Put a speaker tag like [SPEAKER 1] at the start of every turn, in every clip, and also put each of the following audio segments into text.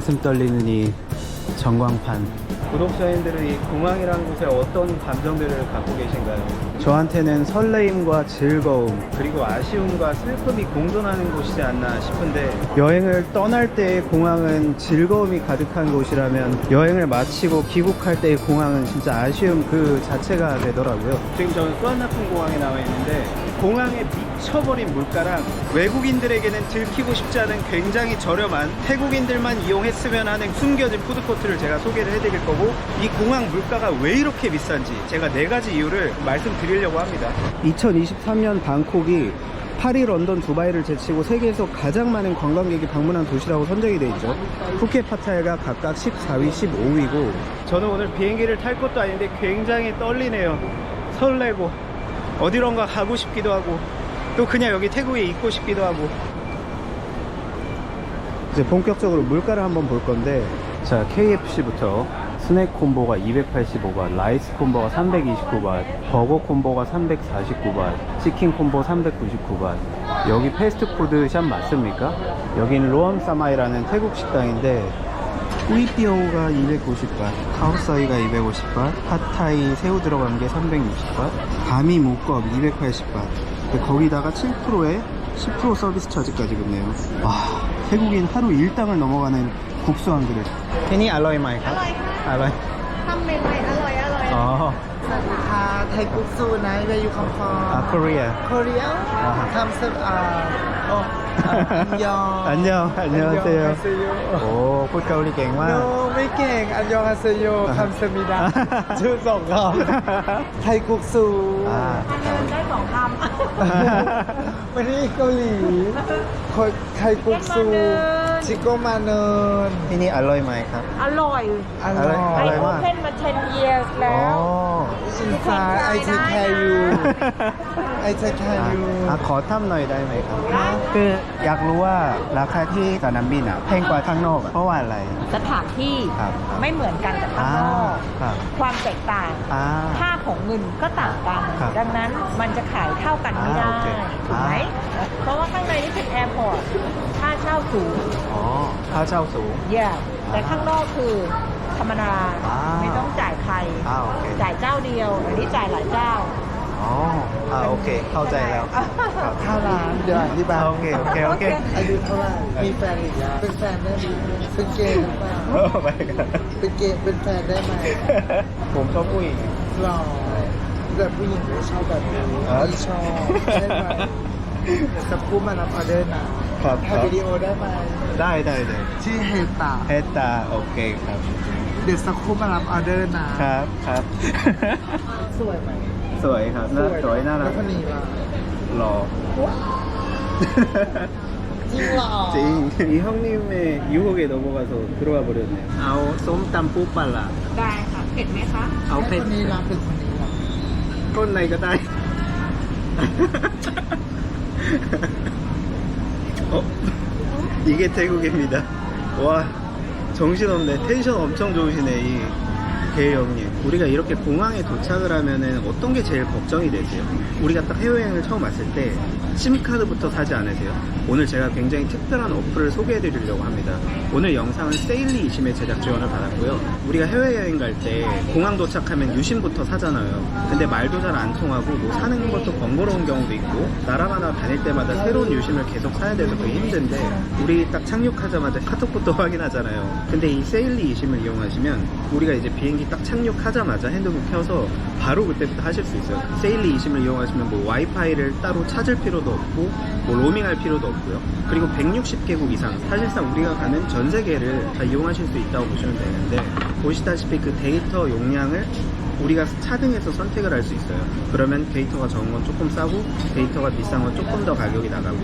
[SPEAKER 1] 가슴 떨리는 이 전광판. 구독자님들은 이 공항이라는 곳에 어떤 감정들을 갖고 계신가요? 저한테는 설레임과 즐거움 그리고 아쉬움과 슬픔이 공존하는 곳이지 않나 싶은데, 여행을 떠날 때의 공항은 즐거움이 가득한 곳이라면 여행을 마치고 귀국할 때의 공항은 진짜 아쉬움 그 자체가 되더라고요. 지금 저는 수완나푼 공항에 나와 있는데, 공항에 미쳐버린 물가랑 외국인들에게는 들키고 싶지 않은 굉장히 저렴한 태국인들만 이용했으면 하는 숨겨진 푸드코트를 제가 소개를 해드릴 거고, 이 공항 물가가 왜 이렇게 비싼지 제가 4가지 이유를 말씀드리려고 합니다. 2023년 방콕이 파리, 런던, 두바이를 제치고 세계에서 가장 많은 관광객이 방문한 도시라고 선정이 되어 있죠. 푸켓, 파타야가 각각 14위, 15위고 저는 오늘 비행기를 탈 것도 아닌데 굉장히 떨리네요. 설레고 어디론가 가고 싶기도 하고 또 그냥 여기 태국에 있고 싶기도 하고. 이제 본격적으로 물가를 한번 볼 건데, 자, KFC부터 스낵 콤보가 285바, 라이스 콤보가 329바, 버거 콤보가 349바, 치킨 콤보 399바. 여기 패스트푸드 샵 맞습니까? 여기는 로엄 사마이라는 태국 식당인데 꾸이띠오가 250바, 카오사이가 250바, 팟타이 새우 들어간 게 360바, 가미 무겁 280바. 거기다가 7%에 10% 서비스 차지까지 붙네요. 와, 태국인 하루 일당을 넘어가는 국수 한 그릇. 괜히 알로이 마이 가? 알로이.
[SPEAKER 2] ทำใหม่ๆอร่อยอร่อย
[SPEAKER 1] 어.
[SPEAKER 2] สวัสดีค่ะไทยกุ๊กซูนะ where you come from
[SPEAKER 1] 아, 코리아.
[SPEAKER 2] Korea come to 안녕
[SPEAKER 1] 안녕하세요. 오, 풋가우리 갱마.
[SPEAKER 2] no ไม่เก่งอันยองอาเซโยคำสมิดาชื่อสองคำไทยกุ๊กซู
[SPEAKER 1] 아.
[SPEAKER 2] ได้สองคำวันนี้เกาหลีไทยกุ๊กซูชิโกมาเนิน
[SPEAKER 1] 이니 알로이 마이 가?
[SPEAKER 3] อร่อย
[SPEAKER 2] อร่อย
[SPEAKER 1] อ
[SPEAKER 3] ไอ
[SPEAKER 1] ร่อย
[SPEAKER 3] โอ
[SPEAKER 1] มาก
[SPEAKER 3] เพนมา 10 years แล้ว
[SPEAKER 1] 오.
[SPEAKER 2] inside I take care you I take care you
[SPEAKER 1] 아, 거탐 너희 다이 마이 가? คืออยากรู้ว่าราคาที่สนามบินอ่ะแพงกว่าข้างนอกอะเพราะว่าอะไร
[SPEAKER 3] สถานที่
[SPEAKER 1] ครับ
[SPEAKER 3] ไม่เหมือนกันกับข้างนอก
[SPEAKER 1] ครับ
[SPEAKER 3] ความแตกต่าง
[SPEAKER 1] อ่า
[SPEAKER 3] ค่าของเงินก็ต่างกัน
[SPEAKER 1] ครับ
[SPEAKER 3] ดังนั้นมันจะขายเท่ากันไม่ได้
[SPEAKER 1] โอเค
[SPEAKER 3] ถูกไหมเพราะว่าข้างในนี่เป็นแอร์พอร์ตค่าเช่าสูง
[SPEAKER 1] อ๋อค่าเช่าสูง
[SPEAKER 3] เย่แต่ข้างนอกคือธรรมดา
[SPEAKER 1] อ่า
[SPEAKER 3] ไม่ต้องจ่ายใคร
[SPEAKER 1] โอเค
[SPEAKER 3] จ่ายเจ้าเดียวอันนี้จ่ายหลายเจ้า
[SPEAKER 1] อ๋อโอเคเข้าใจแล้วครับ
[SPEAKER 2] ข้าวร้านเดี๋ยวอธิบาย
[SPEAKER 1] โอเคโอเคโอเค
[SPEAKER 2] อายุเท่าไหร่มีแฟนหรือยังเป็นแฟนได้ไหมเป็นเกย์หรือเปล่า
[SPEAKER 1] โอ้ไปกัน
[SPEAKER 2] เป็นเกย์เป็นแฟนได้ไหม
[SPEAKER 1] ผมชอบผู้หญิง
[SPEAKER 2] หล่อแต่ผู้หญิงไม่ชอบแบบนี้
[SPEAKER 1] อ๋อ
[SPEAKER 2] ไม่ชอบใช่ไหมสักครู่มารับออเดอร์นะครับ ถ่ายวิดีโอได้ไหม
[SPEAKER 1] ได้
[SPEAKER 2] ชื่อเฮตา
[SPEAKER 1] เฮตาโอเคครับ
[SPEAKER 2] เดี๋ยวสักครู่มารับออเดอร์นะครับ
[SPEAKER 1] ครับ
[SPEAKER 2] สวยไหม
[SPEAKER 1] สวยครับน่าสวยน่ารั
[SPEAKER 2] แล้
[SPEAKER 1] ก
[SPEAKER 2] วคนนี้ล่ะ
[SPEAKER 1] หล่อ
[SPEAKER 2] จริงเหรอ
[SPEAKER 1] 찡. 이 형님의 유혹에 넘어가서 들어와 버렸네요. 아오 쏨땀 뽀빨라.
[SPEAKER 3] ได้ค่ะเผ็ดไหมคะ
[SPEAKER 1] 아오
[SPEAKER 2] คนนี้รับเป็นคนนี้รับ
[SPEAKER 1] 콘 나이가 다이. 어? 이게 태국입니다. 와 정신없네. 텐션 엄청 좋으시네 이 게이 형님. 우리가 이렇게 공항에 도착을 하면은 어떤 게 제일 걱정이 되세요? 우리가 딱 해외여행을 처음 왔을 때 심카드부터 사지 않으세요? 오늘 제가 굉장히 특별한 어플을 소개해 드리려고 합니다. 오늘 영상은 세일리 이심의 제작 지원을 받았고요. 우리가 해외여행 갈 때 공항 도착하면 유심부터 사잖아요. 근데 말도 잘 안 통하고 뭐 사는 것도 번거로운 경우도 있고 나라마다 다닐 때마다 새로운 유심을 계속 사야 돼서 그게 힘든데, 우리 딱 착륙하자마자 카톡부터 확인하잖아요. 근데 이 세일리 이심을 이용하시면 우리가 이제 비행기 딱 착륙하자마자 핸드폰 켜서 바로 그때부터 하실 수 있어요. 세일리 이심을 이용하시면 뭐 와이파이를 따로 찾을 필요도 없고 뭐 로밍할 필요도 없고요. 그리고 160개국 이상, 사실상 우리가 가는 전 세계를 다 이용하실 수 있다고 보시면 되는데, 보시다시피 그 데이터 용량을 우리가 차등해서 선택을 할 수 있어요. 그러면 데이터가 적은 건 조금 싸고 데이터가 비싼 건 조금 더 가격이 나가고,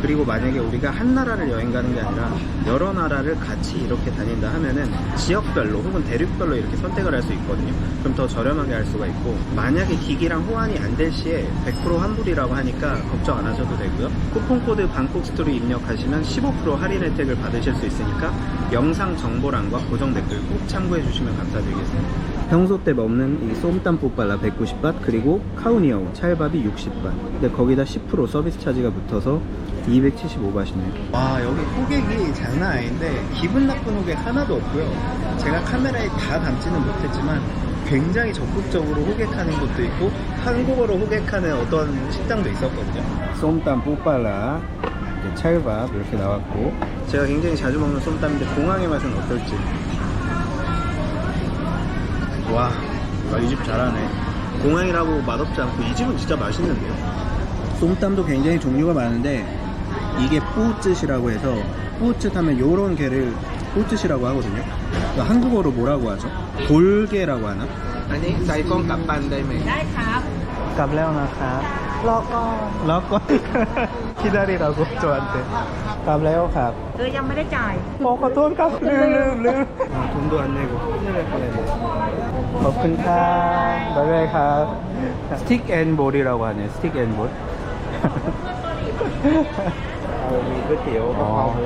[SPEAKER 1] 그리고 만약에 우리가 한 나라를 여행 가는 게 아니라 여러 나라를 같이 이렇게 다닌다 하면은 지역별로 혹은 대륙별로 이렇게 선택을 할 수 있거든요. 그럼 더 저렴하게 할 수가 있고, 만약에 기기랑 호환이 안 될 시에 100% 환불이라고 하니까 걱정 안 하셔도 되고요. 쿠폰코드 방콕스토리 입력하시면 15% 할인 혜택을 받으실 수 있으니까 영상 정보란과 고정 댓글 꼭 참고해 주시면 감사드리겠습니다. 평소 때 먹는 이 쏨땀 뽀빨라 190밭 그리고 카우니아오 찰밥이 60밭. 근데 거기다 10% 서비스 차지가 붙어서 275밭이네요. 와, 여기 호객이 장난 아닌데 기분 나쁜 호객 하나도 없고요. 제가 카메라에 다 담지는 못했지만 굉장히 적극적으로 호객하는 곳도 있고 한국어로 호객하는 어떤 식당도 있었거든요. 쏨땀 뽀빨라, 찰밥 이렇게 나왔고, 제가 굉장히 자주 먹는 쏨땀인데 공항의 맛은 어떨지. 와, 이 집 잘하네. 공항이라고 맛없지 않고 이 집은 진짜 맛있는데요. 쏨땀도 굉장히 종류가 많은데 이게 뿌우쯔시라고 해서, 뿌우쯔 하면 요런 게를 뿌우쯔시라고 하거든요. 한국어로 뭐라고 하죠? 돌게라고 하나?
[SPEAKER 2] อันนี้ใส่กล้องกลับปันได้ไหม
[SPEAKER 3] ได้ครับ
[SPEAKER 1] 깝레오 나카
[SPEAKER 2] รอก่อน
[SPEAKER 1] 러건 기다리라고 저한테. 깝레오 값.
[SPEAKER 3] ยังไม่ได้จ่าย
[SPEAKER 1] 돈 값. 돈도 안 내고 큰일 날 뻔했네. 거큰카 바이바이카. 스틱 앤 볼이라고 하네. 스틱 앤 볼.
[SPEAKER 2] เอามีก๋วยเตี๋ยวกะเพราหมู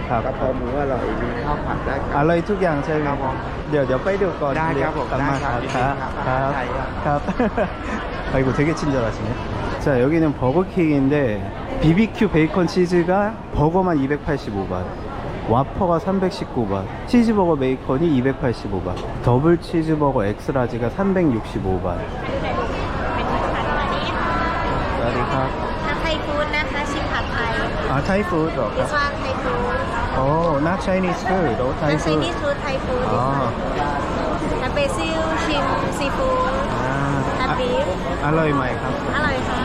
[SPEAKER 1] 값.
[SPEAKER 2] กะเพราหมูอร่อยมีข้าวผัดได้ครับ
[SPEAKER 1] 알로이 투기양 잘. ดี๋ยว ไปดู ก่อน
[SPEAKER 2] ได้ครับผม
[SPEAKER 1] 깜만.
[SPEAKER 2] ได้ครับ
[SPEAKER 1] ครับ
[SPEAKER 2] ใช่ครับ
[SPEAKER 1] ครับ 아이고 되게 친절하시네. 자, 여기는 버거킹인데 BBQ 베이컨 치즈가 버거만 285ባት, 와퍼가 319ባት, 치즈버거 베이컨이 285ባት, 더블 치즈버거 엑스라지가 365ባት. สวัสดีครับ
[SPEAKER 4] ถ้าไทยฟู้ดนะคะชิมผัดไทย
[SPEAKER 1] 아, 타이 푸드.
[SPEAKER 4] ดิสว่าไทยฟู้ด
[SPEAKER 1] 오, not Chinese food. Oh,
[SPEAKER 4] ถ้า
[SPEAKER 1] Thai
[SPEAKER 4] ไช
[SPEAKER 1] food.
[SPEAKER 4] นีสฟู้ดไทยฟู้ด
[SPEAKER 1] 아,
[SPEAKER 4] ถ้าเบซิลชิมซีฟู้ด
[SPEAKER 1] 아,
[SPEAKER 4] 아, beef.
[SPEAKER 1] 알로이 마이 ครับ
[SPEAKER 4] อร่อยค่ะ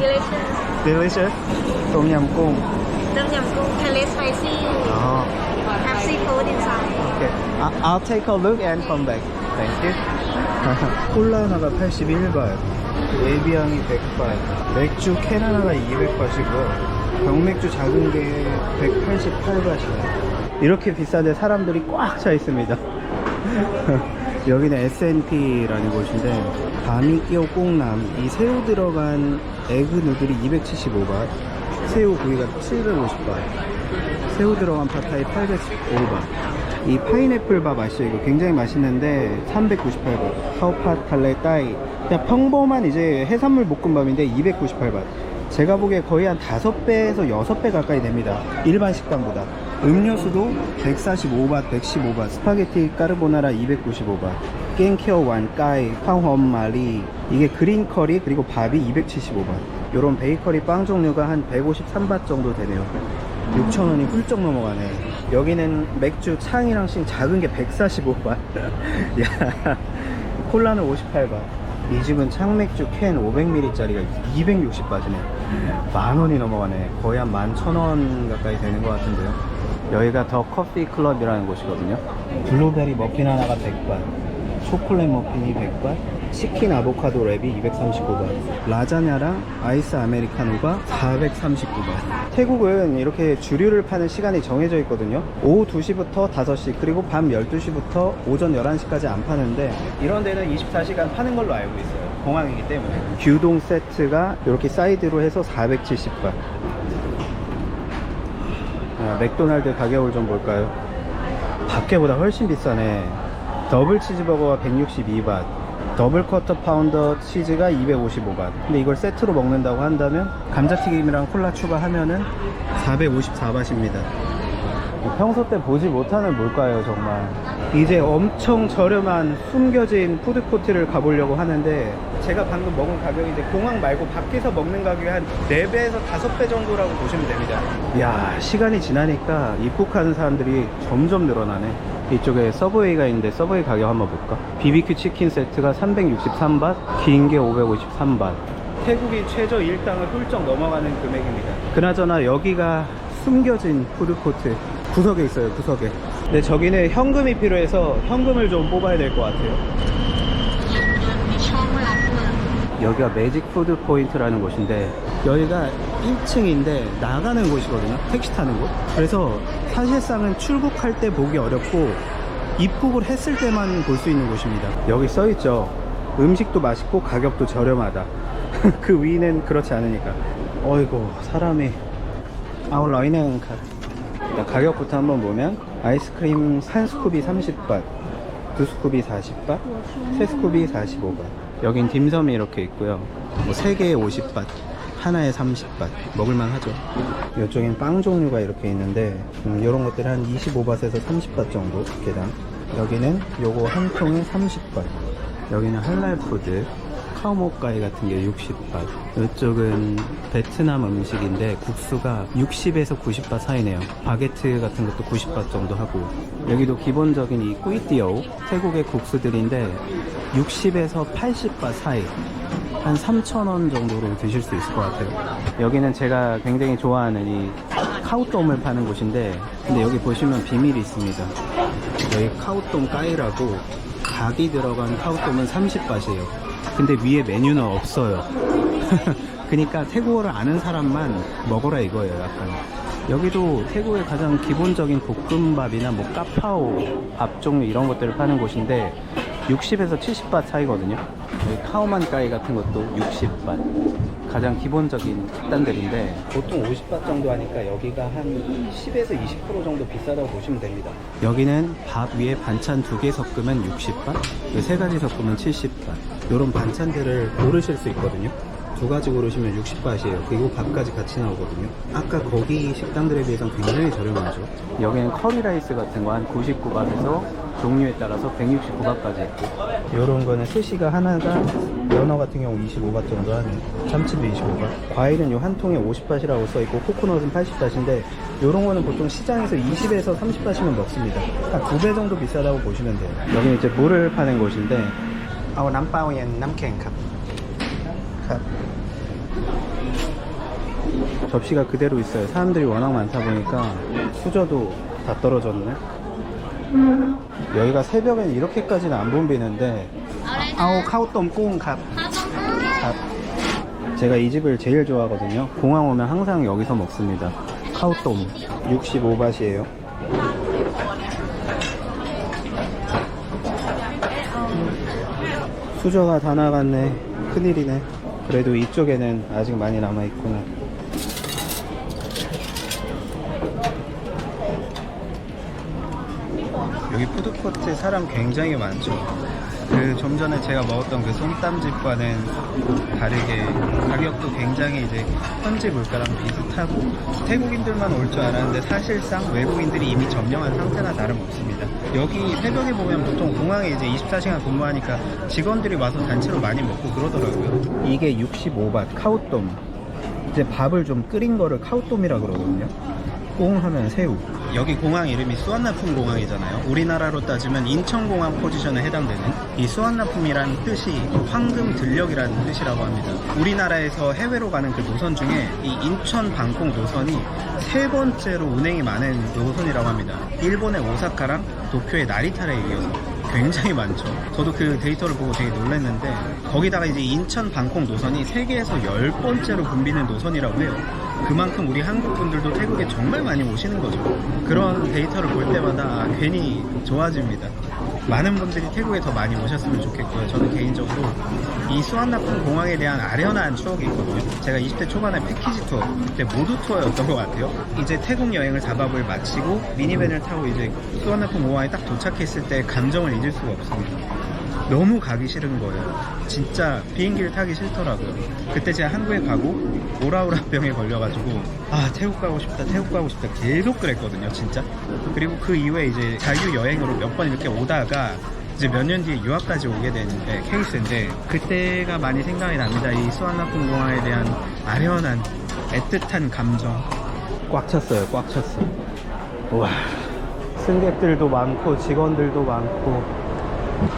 [SPEAKER 4] delicious
[SPEAKER 1] delicious. 똠얌꿍.
[SPEAKER 4] ต้มยำกุ้งทะเลสไปซี่
[SPEAKER 1] 아,
[SPEAKER 4] have seafood inside
[SPEAKER 1] okay. I'll take a look and come back. Thank you. 콜라 하나가 81바, 예비향이 100바, 맥주 캔 하나가 200바시고요. 병맥주 작은 게 188바시네요. 이렇게 비싼데 사람들이 꽉 차 있습니다. 여기는 S&P라는 곳인데 바미끼오 꽁남, 이 새우 들어간 에그 누들이 275바, 새우 구이가 750바, 새우 들어간 팟타이 815바. 이 파인애플 밥 아시죠? 이거 굉장히 맛있는데 398바. 카오팟 달레 따이. 그냥 평범한 이제 해산물 볶음밥인데 298바. 제가 보기에 거의 한 5배에서 6배 가까이 됩니다. 일반 식당보다. 음료수도 145바, 115바. 스파게티 까르보나라 295바. 깽케어 완까이, 팡홈 마리. 이게 그린 커리 그리고 밥이 275바. 요런 베이커리 빵 종류가 한 153바 정도 되네요. 6,000원이 훌쩍 넘어가네. 여기는 맥주 창이랑 씩 작은 게 145바. 야, 콜라는 58바. 이 집은 창맥주 캔 500ml짜리가 260바지네. 10,000원이 넘어가네. 거의 한 11,000원 가까이 되는 것 같은데요. 여기가 더 커피 클럽이라는 곳이거든요. 블루베리 머핀 하나가 100바, 초콜릿 머핀이 100바, 치킨 아보카도 랩이 239바, 라자냐랑 아이스 아메리카노가 439바. 태국은 이렇게 주류를 파는 시간이 정해져 있거든요. 오후 2시부터 5시, 그리고 밤 12시부터 오전 11시까지 안 파는데 이런 데는 24시간 파는 걸로 알고 있어요. 공항이기 때문에. 규동 세트가 이렇게 사이드로 해서 470바. 맥도날드 가격을 좀 볼까요? 밖에보다 훨씬 비싸네. 더블 치즈버거가 162바, 더블 쿼터 파운더 치즈가 255바. 근데 이걸 세트로 먹는다고 한다면 감자튀김이랑 콜라 추가하면은 454바트입니다. 평소 때 보지 못하는 물가예요, 정말. 이제 엄청 저렴한 숨겨진 푸드코트를 가보려고 하는데 제가 방금 먹은 가격이 이제 공항 말고 밖에서 먹는 가격이 한 4배에서 5배 정도라고 보시면 됩니다. 이야, 시간이 지나니까 입국하는 사람들이 점점 늘어나네. 이쪽에 서브웨이가 있는데 서브웨이 가격 한번 볼까? BBQ 치킨 세트가 363바, 긴 게 553바. 태국이 최저 일당을 훌쩍 넘어가는 금액입니다. 그나저나 여기가 숨겨진 푸드코트 구석에 있어요, 구석에. 근데 저기는 현금이 필요해서 현금을 좀 뽑아야 될 것 같아요. 여기가 매직 푸드 포인트라는 곳인데 여기가 1층인데 나가는 곳이거든요. 택시 타는 곳. 그래서 사실상은 출국할 때 보기 어렵고 입국을 했을 때만 볼 수 있는 곳입니다. 여기 써있죠. 음식도 맛있고 가격도 저렴하다. 그 위는 그렇지 않으니까. 어이구, 사람이. 가격부터 한번 보면 아이스크림 한 스쿱이 30바, 두 스쿱이 40바, 세 스쿱이 45바. 여긴 딤섬이 이렇게 있고요. 뭐 3개에 50바, 하나에 30바. 먹을만 하죠. 이쪽엔 빵 종류가 이렇게 있는데 이런 것들이 한 25바트에서 30바 정도 개당. 여기는 요거 한 통에 30바. 여기는 할랄푸드 카오모가이 같은 게 60바. 이쪽은 베트남 음식인데 국수가 60에서 90바 사이네요. 바게트 같은 것도 90바 정도 하고. 여기도 기본적인 이 꾸이띠오 태국의 국수들인데 60에서 80바 사이, 한 3,000원 정도로 드실 수 있을 것 같아요. 여기는 제가 굉장히 좋아하는 이 카우똠을 파는 곳인데, 근데 여기 보시면 비밀이 있습니다. 여기 카우똠 까이라고 닭이 들어간 카우똠은 30바트예요. 근데 위에 메뉴는 없어요. 그러니까 태국어를 아는 사람만 먹어라 이거예요. 약간 여기도 태국의 가장 기본적인 볶음밥이나 뭐 까파오 밥 종류 이런 것들을 파는 곳인데 60에서 70바 차이거든요. 여기 카오만가이 같은 것도 60바. 가장 기본적인 식단들인데 보통 50바 정도 하니까 여기가 한 10에서 20% 정도 비싸다고 보시면 됩니다. 여기는 밥 위에 반찬 2개 섞으면 60바, 3가지 섞으면 70바. 이런 반찬들을 고르실 수 있거든요. 2가지 고르시면 60바트예요. 그리고 밥까지 같이 나오거든요. 아까 거기 식당들에 비해서는 굉장히 저렴하죠. 여기는 커리라이스 같은 거 한 99바트에서 종류에 따라서 169바트까지 있고, 이런 거는 스시가 하나가 연어 같은 경우 25바트 정도 하네. 참치도 25바트. 과일은 요 한 통에 50바트라고 써있고 코코넛은 80바트인데 요런 거는 보통 시장에서 20에서 30바트면 먹습니다. 한 2배 정도 비싸다고 보시면 돼요. 여기는 이제 물을 파는 곳인데 남바오엔 남캔 컵. 접시가 그대로 있어요. 사람들이 워낙 많다 보니까 수저도 다 떨어졌네. 여기가 새벽엔 이렇게까지는 안 붐비는데 카우똠 꽁캅. 제가 이 집을 제일 좋아하거든요. 공항 오면 항상 여기서 먹습니다. 카우똠 65바트예요. 수저가 다 나갔네. 큰일이네. 그래도 이쪽에는 아직 많이 남아있구나. 여기 푸드코트 사람 굉장히 많죠. 좀 전에 제가 먹었던 그 솜땀집과는 다르게 가격도 굉장히 이제 현지 물가랑 비슷하고, 태국인들만 올 줄 알았는데 사실상 외국인들이 이미 점령한 상태나 다름없습니다. 여기 새벽에 보면 보통 공항에 이제 24시간 근무하니까 직원들이 와서 단체로 많이 먹고 그러더라고요. 이게 65바트 카우똠. 이제 밥을 좀 끓인 거를 카우똠이라 그러거든요. 꽁 하면 새우. 여기 공항 이름이 수완나품 공항이잖아요. 우리나라로 따지면 인천공항 포지션에 해당되는 이 수완나품이란 뜻이 황금 들녘이라는 뜻이라고 합니다. 우리나라에서 해외로 가는 그 노선 중에 이 인천 방콕 노선이 3번째로 운행이 많은 노선이라고 합니다. 일본의 오사카랑 도쿄의 나리타에 이어서 굉장히 많죠. 저도 그 데이터를 보고 되게 놀랐는데, 거기다가 이제 인천 방콕 노선이 세계에서 10번째로 붐비는 노선이라고 해요. 그만큼 우리 한국 분들도 태국에 정말 많이 오시는 거죠. 그런 데이터를 볼 때마다 괜히 좋아집니다. 많은 분들이 태국에 더 많이 오셨으면 좋겠고요. 저는 개인적으로 이 수완나품 공항에 대한 아련한 추억이 있거든요. 제가 20대 초반에 패키지 투어, 그때 모두 투어였던 것 같아요. 이제 태국 여행을 4박을 마치고 미니밴을 타고 이제 수완나품 공항에 딱 도착했을 때 감정을 잊을 수가 없습니다. 너무 가기 싫은 거예요. 진짜 비행기를 타기 싫더라고요. 그때 제가 한국에 가고 오라오라 병에 걸려가지고 태국 가고 싶다 계속 그랬거든요, 진짜. 그리고 그 이후에 이제 자유 여행으로 몇 번 이렇게 오다가 이제 몇 년 뒤에 유학까지 오게 된 케이스인데, 그때가 많이 생각이 납니다. 이 수완나품 공항에 대한 아련한 애틋한 감정. 꽉 찼어요. 꽉 찼어. 와, 승객들도 많고 직원들도 많고.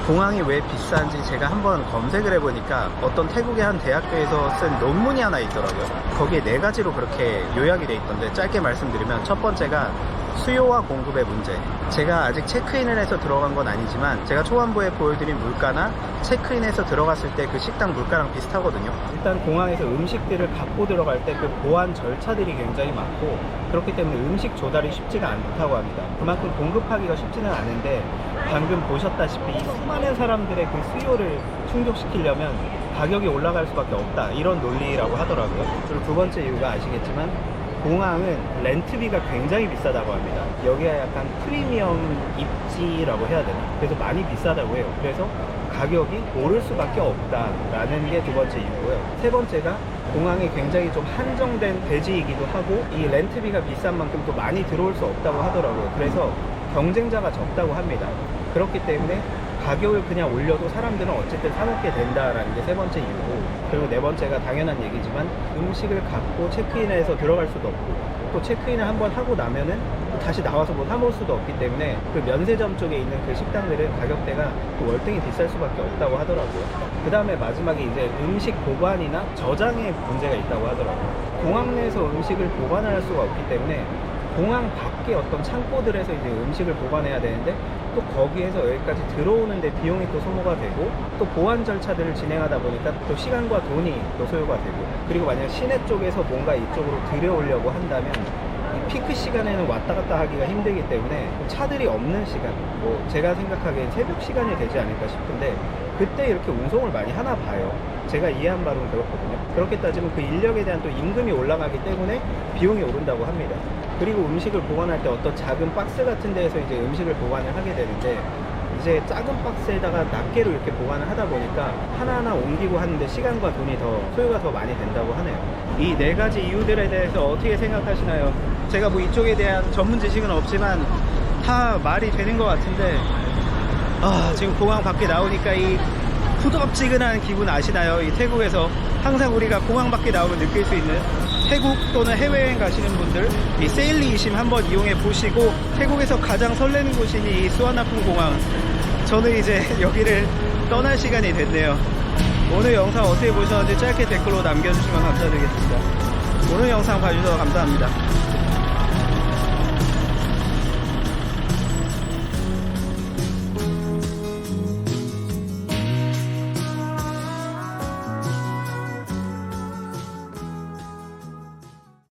[SPEAKER 1] 공항이 왜 비싼지 제가 한번 검색을 해보니까 어떤 태국의 한 대학교에서 쓴 논문이 하나 있더라고요. 거기에 4가지로 그렇게 요약이 돼 있던데, 짧게 말씀드리면 첫 번째가 수요와 공급의 문제. 제가 아직 체크인을 해서 들어간 건 아니지만 제가 초반부에 보여드린 물가나 체크인해서 들어갔을 때 그 식당 물가랑 비슷하거든요. 일단 공항에서 음식들을 갖고 들어갈 때 그 보안 절차들이 굉장히 많고, 그렇기 때문에 음식 조달이 쉽지가 않다고 합니다. 그만큼 공급하기가 쉽지는 않은데, 방금 보셨다시피 이 수많은 사람들의 그 수요를 충족시키려면 가격이 올라갈 수밖에 없다, 이런 논리라고 하더라고요. 그리고 두 번째 이유가 아시겠지만 공항은 렌트비가 굉장히 비싸다고 합니다. 여기가 약간 프리미엄 입지라고 해야 되나? 그래서 많이 비싸다고 해요. 그래서 가격이 오를 수밖에 없다라는 게 두 번째 이유고요. 세 번째가 공항이 굉장히 좀 한정된 대지이기도 하고 이 렌트비가 비싼 만큼 또 많이 들어올 수 없다고 하더라고요. 그래서 경쟁자가 적다고 합니다. 그렇기 때문에 가격을 그냥 올려도 사람들은 어쨌든 사먹게 된다라는 게 세 번째 이유고, 그리고 네 번째가 당연한 얘기지만 음식을 갖고 체크인해서 들어갈 수도 없고 또 체크인을 한번 하고 나면은 또 다시 나와서 뭐 사먹을 수도 없기 때문에 그 면세점 쪽에 있는 그 식당들은 가격대가 또 월등히 비쌀 수밖에 없다고 하더라고요. 그 다음에 마지막에 이제 음식 보관이나 저장에 문제가 있다고 하더라고요. 공항 내에서 음식을 보관할 수가 없기 때문에 공항 밖에 어떤 창고들에서 이제 음식을 보관해야 되는데 또 거기에서 여기까지 들어오는데 비용이 또 소모가 되고 또 보안 절차들을 진행하다 보니까 또 시간과 돈이 또 소요가 되고, 그리고 만약 시내 쪽에서 뭔가 이쪽으로 들여오려고 한다면 이 피크 시간에는 왔다 갔다 하기가 힘들기 때문에 차들이 없는 시간, 뭐 제가 생각하기엔 새벽 시간이 되지 않을까 싶은데 그때 이렇게 운송을 많이 하나 봐요. 제가 이해한 바로는 그렇거든요. 그렇게 따지면 그 인력에 대한 또 임금이 올라가기 때문에 비용이 오른다고 합니다. 그리고 음식을 보관할 때 어떤 작은 박스 같은 데에서 이제 음식을 보관을 하게 되는데 이제 작은 박스에다가 낱개로 이렇게 보관을 하다 보니까 하나하나 옮기고 하는데 시간과 돈이 더 소요가 더 많이 된다고 하네요. 이 네 가지 이유들에 대해서 어떻게 생각하시나요? 제가 뭐 이쪽에 대한 전문 지식은 없지만 다 말이 되는 것 같은데 지금 공항 밖에 나오니까 이 후덥지근한 기분 아시나요? 이 태국에서 항상 우리가 공항 밖에 나오면 느낄 수 있는, 태국 또는 해외여행 가시는 분들 이 세일리 이심 한번 이용해 보시고, 태국에서 가장 설레는 곳인 이 수완나푼 공항, 저는 이제 여기를 떠날 시간이 됐네요. 오늘 영상 어떻게 보셨는지 짧게 댓글로 남겨주시면 감사드리겠습니다. 오늘 영상 봐주셔서 감사합니다.